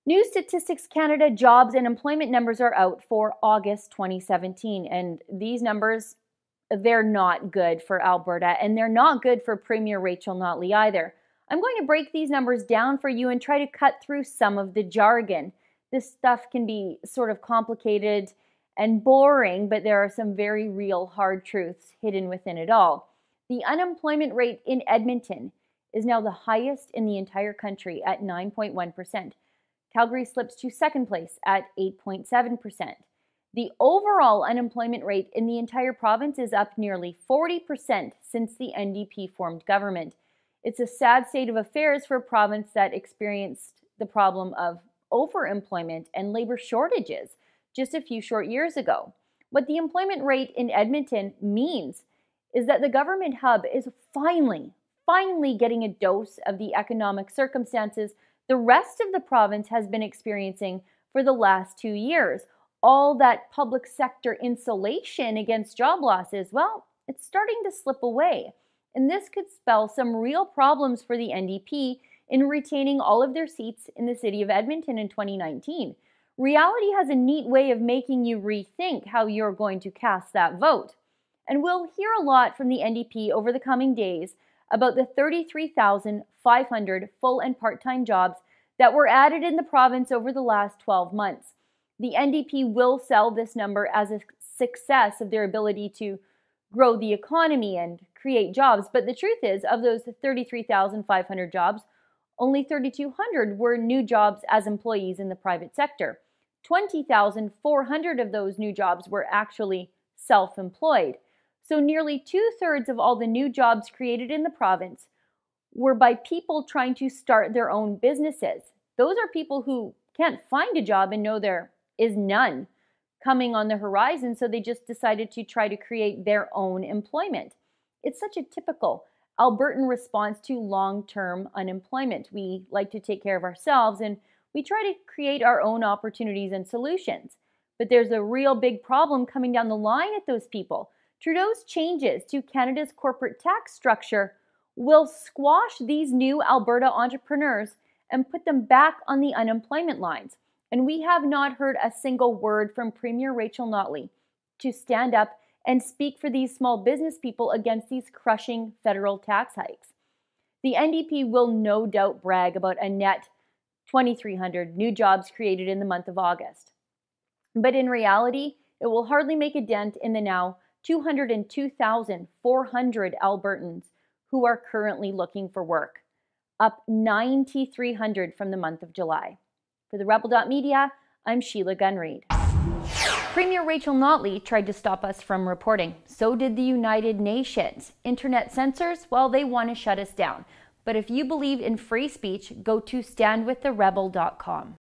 New Statistics Canada jobs and employment numbers are out for August 2017, and these numbers, they're not good for Alberta, and they're not good for Premier Rachel Notley either. I'm going to break these numbers down for you and try to cut through some of the jargon. This stuff can be sort of complicated and boring, but there are some very real hard truths hidden within it all. The unemployment rate in Edmonton is now the highest in the entire country at 9.1%. Calgary slips to second place at 8.7%. The overall unemployment rate in the entire province is up nearly 40% since the NDP formed government. It's a sad state of affairs for a province that experienced the problem of overemployment and labor shortages just a few short years ago. What the employment rate in Edmonton means is that the government hub is finally getting a dose of the economic circumstances the rest of the province has been experiencing for the last 2 years. All that public sector insulation against job losses, well, it's starting to slip away. And this could spell some real problems for the NDP in retaining all of their seats in the city of Edmonton in 2019. Reality has a neat way of making you rethink how you're going to cast that vote. And we'll hear a lot from the NDP over the coming days about the 33,500 full and part-time jobs that were added in the province over the last 12 months. The NDP will sell this number as a success of their ability to grow the economy and create jobs, but the truth is, of those 33,500 jobs, only 3,200 were new jobs as employees in the private sector. 20,400 of those new jobs were actually self-employed. So nearly 2/3 of all the new jobs created in the province were by people trying to start their own businesses. Those are people who can't find a job and know there is none coming on the horizon, so they just decided to try to create their own employment. It's such a typical Albertan response to long-term unemployment. We like to take care of ourselves and we try to create our own opportunities and solutions. But there's a real big problem coming down the line at those people. Trudeau's changes to Canada's corporate tax structure will squash these new Alberta entrepreneurs and put them back on the unemployment lines. And we have not heard a single word from Premier Rachel Notley to stand up and speak for these small business people against these crushing federal tax hikes. The NDP will no doubt brag about a net 2,300 new jobs created in the month of August. But in reality, it will hardly make a dent in the now 202,400 Albertans who are currently looking for work, up 9,300 from the month of July. For TheRebel.media, I'm Sheila Gunn Reid. Premier Rachel Notley tried to stop us from reporting. So did the United Nations. Internet censors, well, they want to shut us down. But if you believe in free speech, go to standwiththerebel.com.